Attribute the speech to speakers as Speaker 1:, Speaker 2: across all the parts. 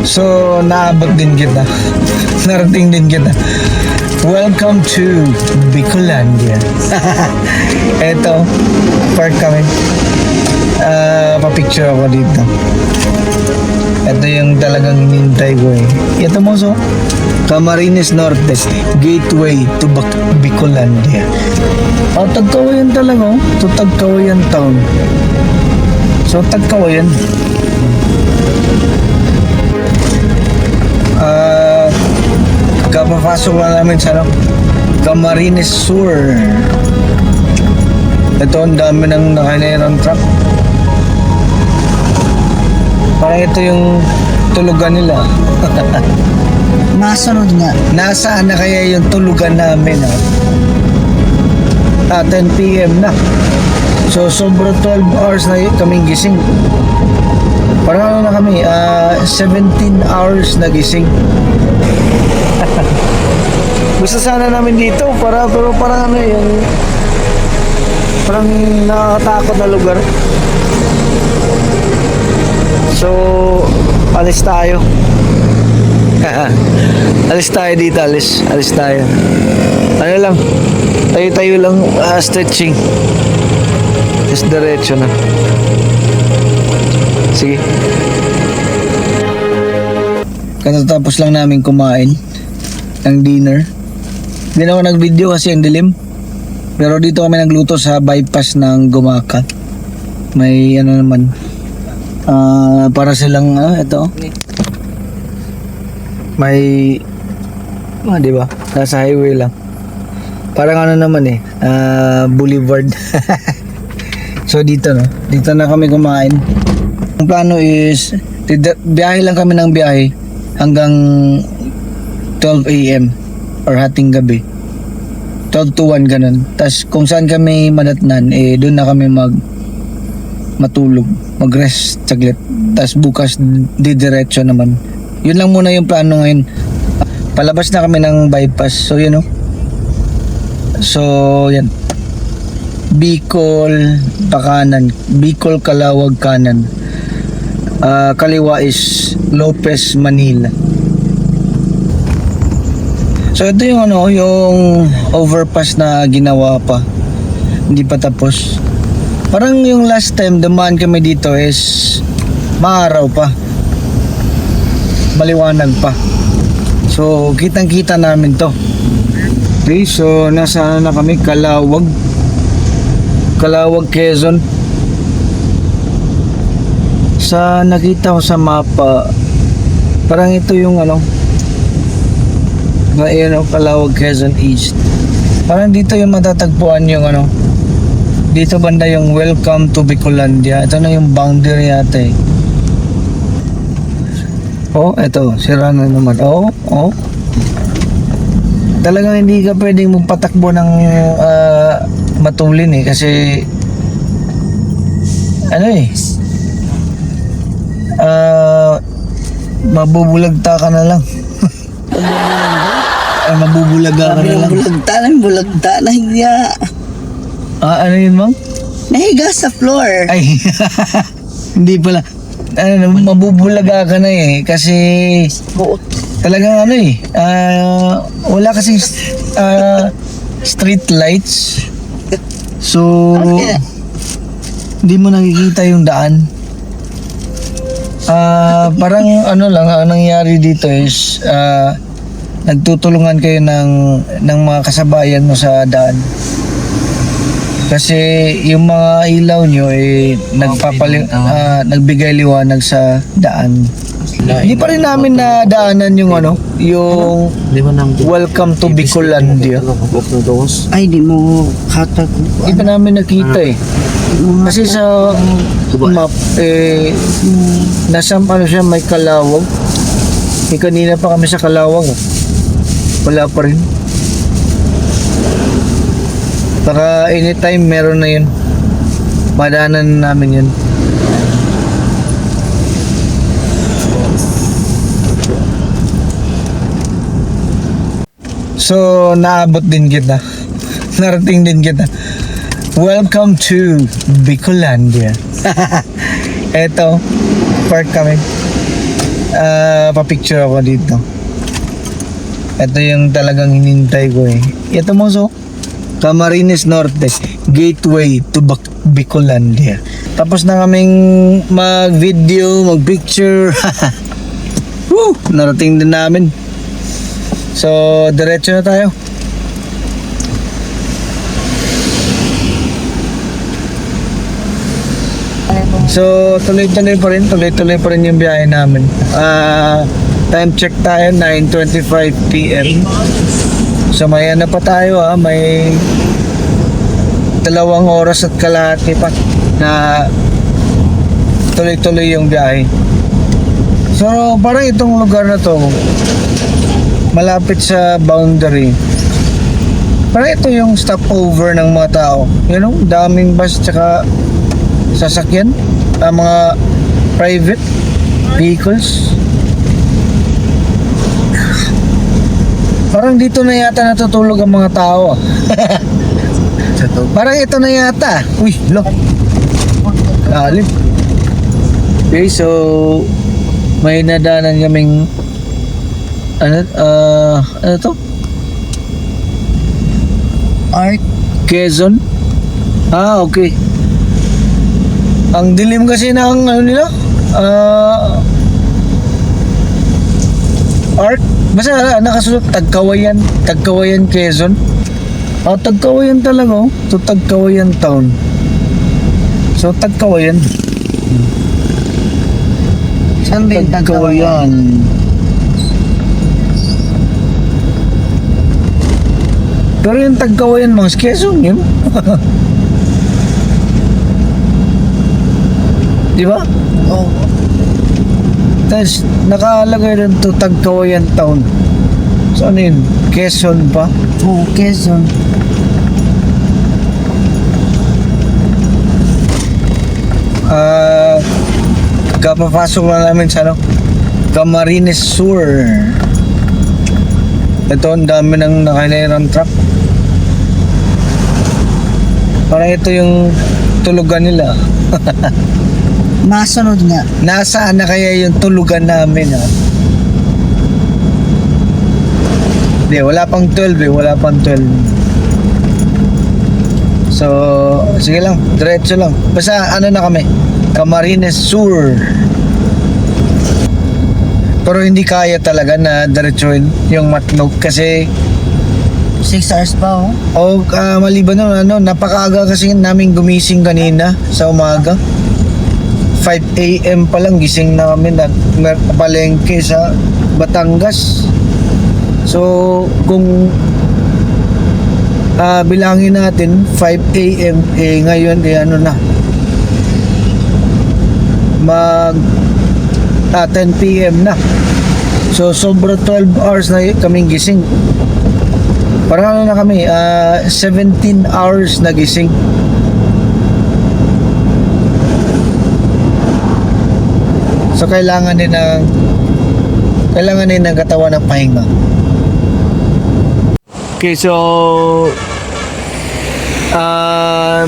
Speaker 1: So, naabot din kita. Narating din kita. Welcome to Bicolandia. Eto, park kami. Papicture ako dito. Ito yung talagang hinintay ko eh. Ito mo so, Camarines Norte, gateway to Bicolandia. Tagkawayan talaga oh. To Tagkawayan town. So, Tagkawayan. Kapapasok lang namin sa Camarines Sur. Ito, ang dami ng nakainirang truck. Parang ito yung tulugan nila.
Speaker 2: Nasunod nga.
Speaker 1: Nasaan na kaya yung tulugan namin? 10 p.m. na. So, sobra 12 hours na kaming gising. Parang ano na kami, 17 hours na gising. Gusto sana namin dito, pero parang ano yung parang nakakatakot na lugar. So, alis tayo. Alis tayo dito, alis tayo. Ano lang, tayo lang, stretching. Just diretso na. Sige. Katatapos lang namin kumain ng dinner. Hindi na ako nag-video kasi ang dilim. Pero dito kami nagluto sa bypass ng Gumaca. May ano naman, para silang ito. May di ba? Nasa highway lang. Parang ano naman boulevard. So dito na kami kumain. Ang plano is biyahe lang kami ng biyahe hanggang 12 a.m. or hating gabi. 12 to 1 ganun. Tapos kung saan kami madatnan, doon na kami matulog, mag-rest saglit. Tapos bukas didiretso naman. Yun lang muna yung plano ngayon. Palabas na kami ng bypass. So yun So yan. Bicol pakanan, Bicol Calawag kanan. Kaliwa is Lopez, Manila. So ito yung yung overpass na ginawa pa. Hindi pa tapos. Parang yung last time dumaan kami dito is maaraw pa. Maliwanag pa. So kitang-kita namin to. Okay, so nasa na kami, Calawag, Quezon. Sa nakita ko sa mapa, parang ito yung Calawag, Quezon East. Parang dito yung matatagpuan yung dito banda yung Welcome to Bicolandia. Ito na yung boundary yata eto, sira na naman. Talagang hindi ka pwedeng magpatakbo ng matulin kasi mabubulagta ka na lang. Mabubulaga ka na lang.
Speaker 2: Bulagta na higa.
Speaker 1: Ano yun, ma'am?
Speaker 2: Nahiga sa floor.
Speaker 1: Ay, hindi pala. Mabubulaga ka na kasi talagang wala kasing street lights. So, hindi mo nakikita yung daan. Parang lang, ang nangyari dito is nagtutulungan kayo ng mga kasabayan mo sa daan. Kasi yung mga ilaw nyo nagbigay liwanag sa daan. Hindi pa rin namin nadaanan yung yung Welcome to Bicolandia.
Speaker 2: Ay, di mo hatag.
Speaker 1: Hindi pa namin nakita Kasi sa map nasa siya, may Calawag. Kanina pa kami sa Calawag. Wala pa rin. Baka anytime meron na yun. Madaanan namin yun. So, naabot din kita. Narating din kita. Welcome to Bicolandia. Eto, park kami. papicture ako dito. Ito yung talagang hinintay ko eh. Ito mo so, Camarines Norte, gateway to Bicolandia. Tapos na kaming mag-video, mag-picture. Woo! Narating din namin. So, diretso na tayo. So, tuloy-tuloy pa rin yung biyahe namin. Time check tayo, 9:25 PM. So, may ano pa tayo may 2 oras at kalahati pa na tuloy-tuloy yung biyahe. So, parang itong lugar na to, malapit sa boundary. Parang ito yung stopover ng mga tao. You know, daming bus tsaka sasakyan, mga private vehicles. Parang dito na yata natutulog ang mga tao. Parang ito na yata. Uy, lo. Alim. Okay, so may nadaanan kaming ano to? Art Quezon. Okay. Ang dilim kasi ng ano nila? Art. Basta nakasulat Tagkawayan Quezon. Tagkawayan talaga to Tagkawayan town. So Tagkawayan.
Speaker 2: Saan ba yung Tagkawayan?
Speaker 1: Pero yung Tagkawayan mga Quezon yun. Di ba?
Speaker 2: Oo.
Speaker 1: Tapos nakalagay rin to Tagkawayan town. So ano yun? Quezon pa?
Speaker 2: Oo, Quezon.
Speaker 1: Kapapasok lang namin sa Camarines Sur. Ito, ang dami ng nakailang truck. Parang ito yung tulugan nila.
Speaker 2: Masunod nga.
Speaker 1: Nasaan na kaya yung tulugan namin Hindi, wala pang 12 wala pang 12. So, sige lang, diretso lang. Basta ano na kami, Camarines Sur. Pero hindi kaya talaga na diretsuhin yung Matnog kasi
Speaker 2: 6 hours pa
Speaker 1: maliban na napakaaga kasi namin gumising kanina sa umaga. 5 AM pa lang gising na kami na palengke sa Batangas. So kung bilangin natin 5 AM ngayon ano na mag 10 PM na. So sobra 12 hours na kaming gising. Parang na kami 17 hours na gising. So kailangan din ng katawan ng pahinga. Okay, so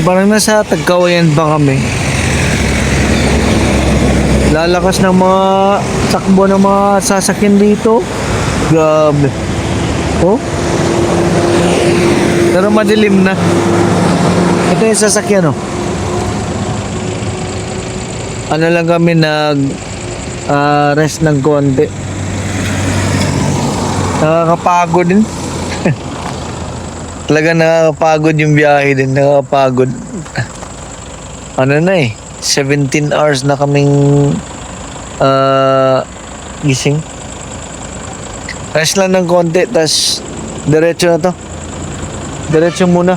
Speaker 1: parang nasa Tagkawayan pa kami. Lalakas ng mga takbo ng mga sasakyan dito. Grabe. Pero madilim na. Ito yung sasakyan Ano lang kami rest ng konti. Nakakapagod din. Talaga nakakapagod yung biyahe din. Nakakapagod. 17 hours na kaming gising. Rest lang ng konti, tas diretso na to. Diretso muna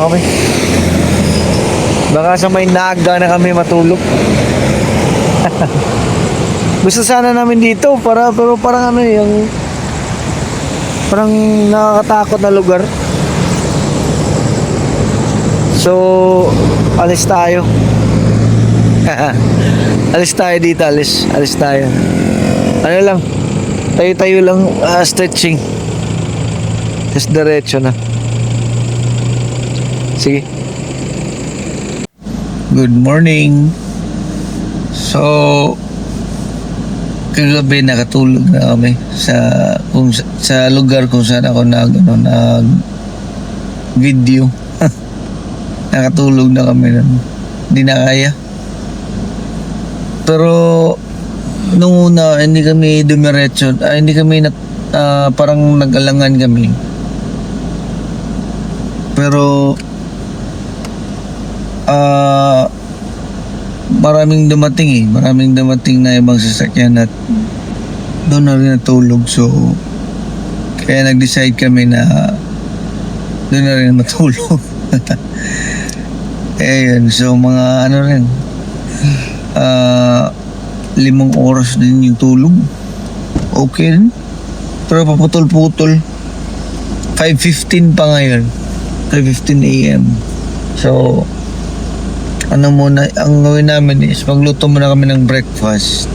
Speaker 1: kami. Baka sa may naga na kami matulog. Gusto sana namin dito pero parang yung parang nakakatakot na lugar. So alis tayo. Alis tayo dito, alis tayo. Ano lang, tayo lang, stretching. Tapos diretso na. Sige. Good morning. So, kagabi nakatulog na kami sa lugar kung saan ako nag video. Nakatulog na kami nun. Hindi na kaya. Pero nung una hindi kami dumiretso, hindi kami parang nag-alangan kami. Pero maraming dumating na ibang sasakyan at doon na rin natulog. So kaya nag-decide kami na doon na rin matulog. Ayun, so mga ano rin 5 oras din yung tulog. Okay rin. Pero paputol-putol. 5:15 pa ngayon. 5:15 AM. So ano muna, ang gawin namin is magluto muna kami ng breakfast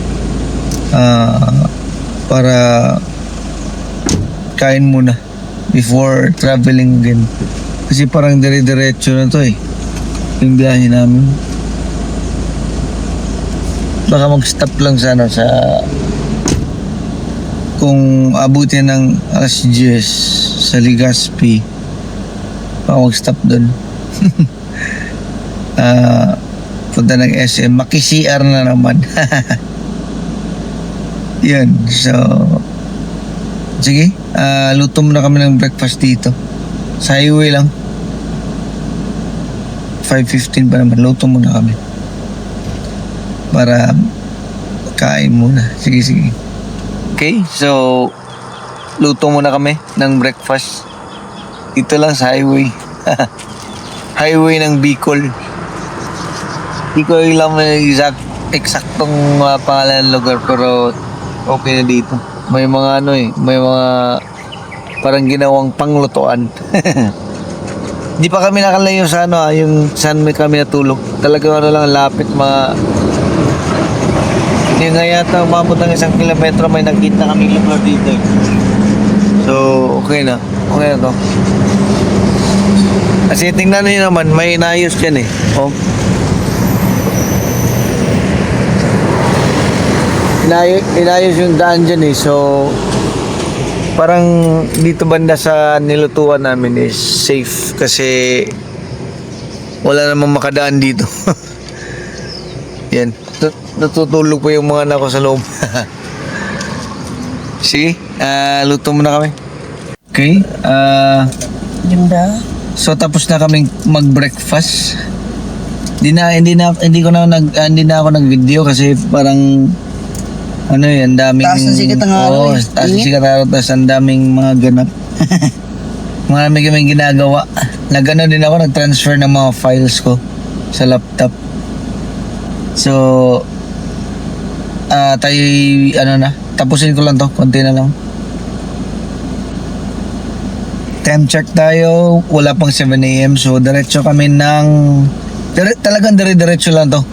Speaker 1: para kain muna before traveling again. Kasi parang dire-diretso na to yung biyahe namin. Baka mag-stop lang sana sa kung abutin ng alas 10 sa Legazpi, baka mag-stop dun. Punta ng SM, maki-CR na naman. Yun, so sige, luto muna kami ng breakfast dito sa highway lang. 5:15 pa naman, luto muna kami para kain muna. Sige. Okay, so luto muna kami ng breakfast dito lang sa highway. Highway ng Bicol. Hindi ko alam eksaktong pangalan ng lugar, pero okay na dito. May mga may mga parang ginawang panglutuan. Di pa kami nakalayo sa yung saan may kami natulog. Talagang lang lapit, yung nga yata umabot ng 1 kilometro may nakita kami lugar dito. So okay na to. Kasi tingnan niyo naman, may inayos dyan oh. Inayos yung daan dyan so parang dito banda sa nilutuan namin is safe kasi wala namang makadaan dito. Yan, natutulog pa yung mga anak ko sa loob. Sige, luto muna kami. Okay,
Speaker 2: Ganda.
Speaker 1: so tapos na kaming mag-breakfast. Hindi na ako nag-video kasi parang ang daming
Speaker 2: Taas na sikat ang araw
Speaker 1: taas na sikat ang araw, tapos ang daming mga ganap. Marami kaming ginagawa. Din ako, nag-transfer ng mga files ko sa laptop. So tayo tapusin ko lang to, konti na lang. Time check tayo, wala pang 7 AM, so diretso kami talagang dire-diretso lang to.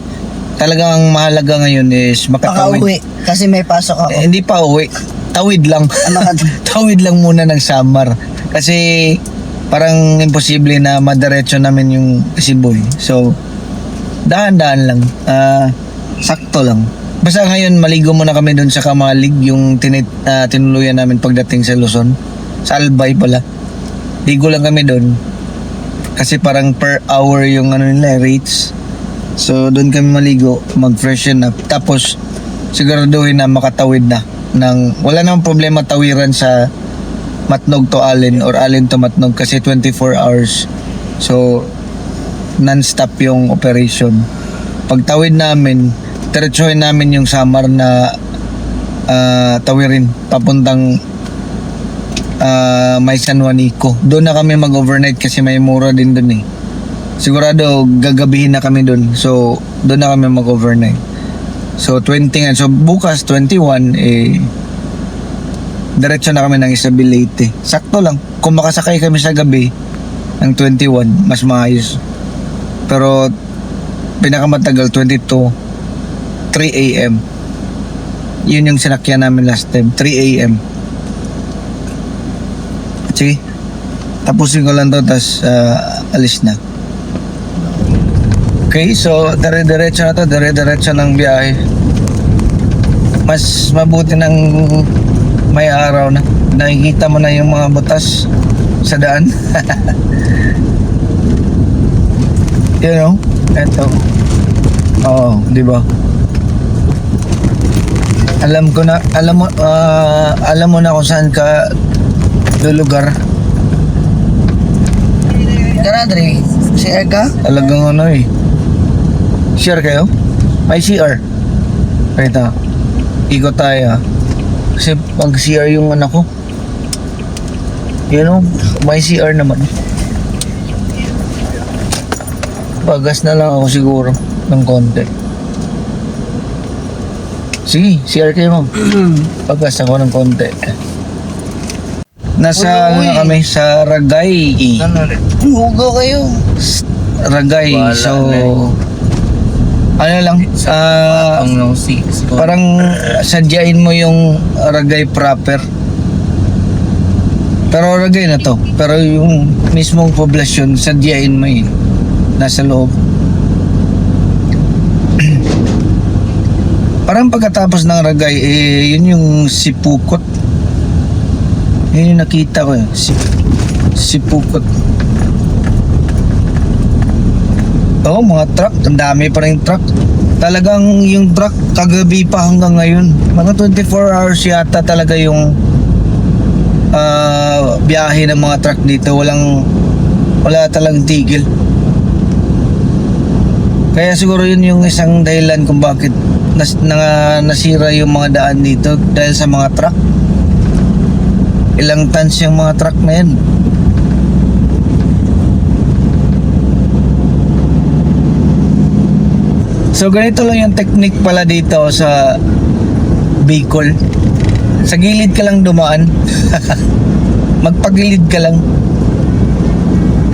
Speaker 1: Talagang ang mahalaga ngayon is makatawid.
Speaker 2: Pakauwi. Kasi may pasok ako.
Speaker 1: Hindi pa uwi. Tawid lang. Tawid lang muna ng Samar. Kasi parang imposible na madiretso namin yung Cebu. So, dahan-dahan lang. Sakto lang. Basta ngayon, maligo muna kami doon sa Kamalig, yung tinuluyan namin pagdating sa Luzon. Sa Albay pala. Ligo lang kami doon. Kasi parang per hour yung rates. So doon kami maligo, mag-freshen up, tapos siguraduhin na makatawid na wala namang problema tawiran sa Matnog to Allen or Allen to Matnog kasi 24 hours. So non-stop yung operation. Pagtawid namin, diretsuhin namin yung Samar na tawirin papuntang may San Juanico. Doon na kami mag-overnight kasi may mura din doon Sigurado gagabihin na kami doon. So doon na kami mag-overnight. So 20 nga. So bukas 21 diretso na kami ng Isabelite. Sakto lang. Kung makasakay kami sa gabi ng 21, mas maayos. Pero pinakamatagal 22 3 AM. Yun yung sinakyan namin last time, 3 AM. Sige, tapusin ko lang to, tas alis na. Okay, so dire-diretso na to, dire-diretso ng biyahe. Mas mabuti ng may araw na. Nakikita mo na yung mga butas sa daan. You know, eto. Oo, di ba? Alam mo na kung saan ka lulugar.
Speaker 2: Karadre, si Eka?
Speaker 1: Talagang ano eh. Share kayo? May CR. Ito. Ikot tayo ah. Kasi pag CR yung anak ko. You know, may CR naman. Pagas na lang ako siguro ng konti. Sige, CR kayo ma'am. Pagas ako ng konti. Nasa ano na kami sa Ragay.
Speaker 2: Hugo kayo.
Speaker 1: Ragay. So ano lang parang sadyain mo yung Ragay proper. Pero Ragay na to. Pero yung mismong poblasyon sadyain mo yun. Nasa loob. Parang pagkatapos ng Ragay yun yung Sipukot. Yun yung nakita ko yun. Sipukot. Oo, mga truck. Ang dami pa rin truck. Talagang yung truck kagabi pa hanggang ngayon. Mga 24 hours yata talaga yung biyahe ng mga truck dito. Wala talagang tigil. Kaya siguro yun yung isang dahilan kung bakit nasira yung mga daan dito dahil sa mga truck. Ilang tons yung mga truck na yan. So ganito lang yung technique pala dito sa Bicol. Sa gilid ka lang dumaan. Magpagilid ka lang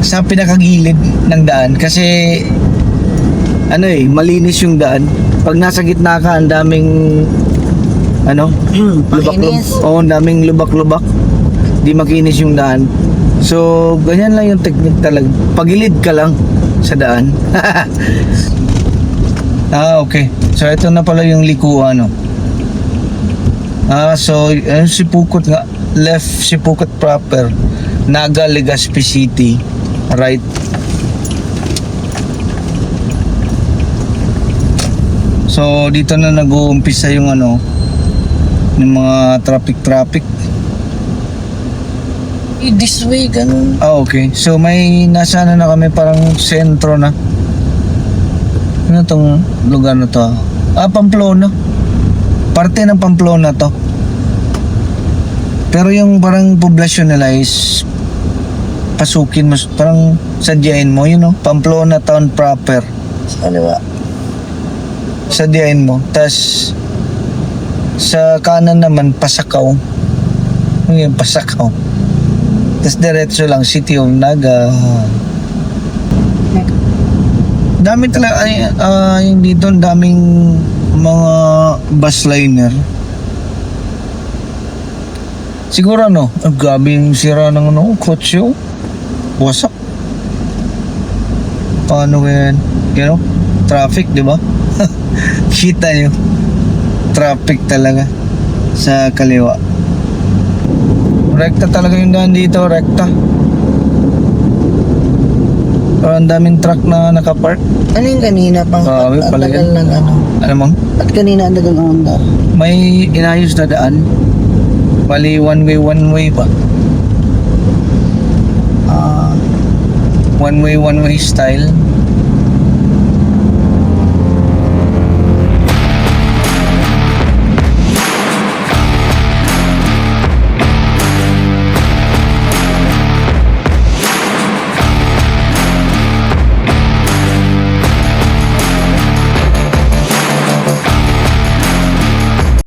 Speaker 1: sa pinakagilid ng daan kasi ano malinis yung daan. Pag nasa gitna ka, ang daming lubak-lubak. Oo, ang daming lubak-lubak. Di makinis yung daan. So, ganyan lang yung technique talaga. Pagilid ka lang sa daan. Okay. So, ito na pala yung likuan, no? So, Sipukot nga. Left Sipukot proper. Naga, Legazpi City. Right. So, dito na nag-uumpisa yung yung mga traffic.
Speaker 2: This way, ganun.
Speaker 1: Okay. So, may nasa na kami parang sentro na. Ano tong lugar na to? Pamplona. Parte ng Pamplona to. Pero yung parang poblasyon nila is pasukin mo, parang sadyain mo, Pamplona town proper.
Speaker 2: Sa kaliwa.
Speaker 1: Sadyain mo. Tas sa kanan naman Pasakaw. Ano yung Pasakaw? Tas diretso lang City of Naga. Dami talaga yung dito, daming mga bus liner. Siguro ang gabing sira ng kotse. Wasak. Paano yan? Traffic, di ba? Kita nyo. Traffic talaga sa kaliwa. Rekta talaga yung daan dito, rekta. Pero ang daming truck na nakapark.
Speaker 2: Ano yung kanina pang
Speaker 1: Grabe pala
Speaker 2: tagal
Speaker 1: yan.
Speaker 2: ng
Speaker 1: Ano mang?
Speaker 2: At kanina ang tagal ng Honda.
Speaker 1: May inayos na daan. Bali one way pa. One way style.